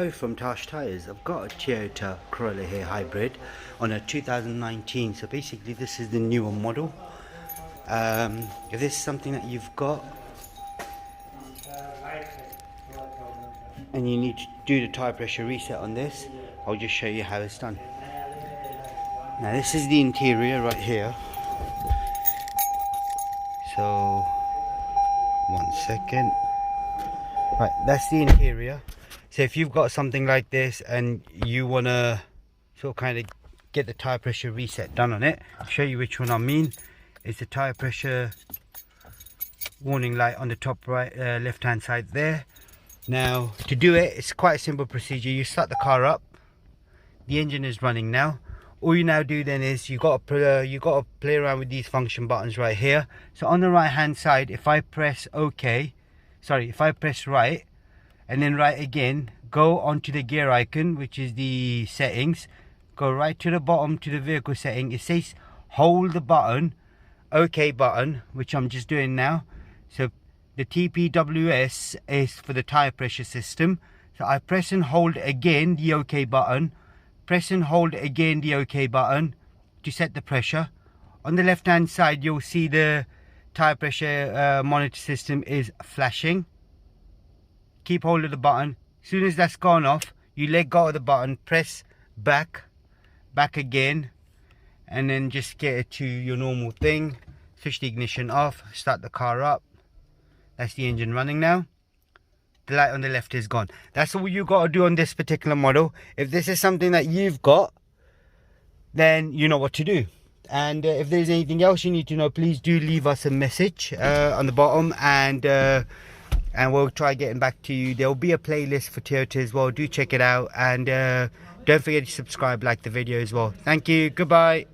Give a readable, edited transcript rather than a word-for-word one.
Hello from Tosh Tires. I've got a Toyota Corolla here Hybrid on a 2019, so basically this is the newer model. If this is something that you've got and you need to do the tire pressure reset on this, I'll just show you how it's done. Now this is the interior right here, so 1 second. Right, that's the interior. So if you've got something like this and you want to sort of kind of get the tire pressure reset done on it, I'll show you which one I mean. It's the tire pressure warning light on the top right left hand side there. Now to do it, it's quite a simple procedure. You start the car up, the engine is running now. All you now do then is you got to play around with these function buttons right here. So on the right hand side, if I press if I press right and then right again, go onto the gear icon, which is the settings, go right to the bottom to the vehicle setting. It says hold the button, OK button, which I'm just doing now. So the tpws is for the tire pressure system. So I press and hold again the OK button, press and hold again the OK button to set the pressure. On the left hand side, you'll see the tire pressure monitor system is flashing. Keep hold of the button. As soon as that's gone off, you let go of the button, press back again, and then just get it to your normal thing. Switch the ignition off, start the car up. That's the engine running now. The light on the left is gone. That's all you got to do on this particular model. If this is something that you've got, then you know what to do. And if there's anything else you need to know, please do leave us a message on the bottom, and we'll try getting back to you. There'll be a playlist for Toyota as well. Do check it out, and don't forget to subscribe, like the video as well. Thank you. Goodbye.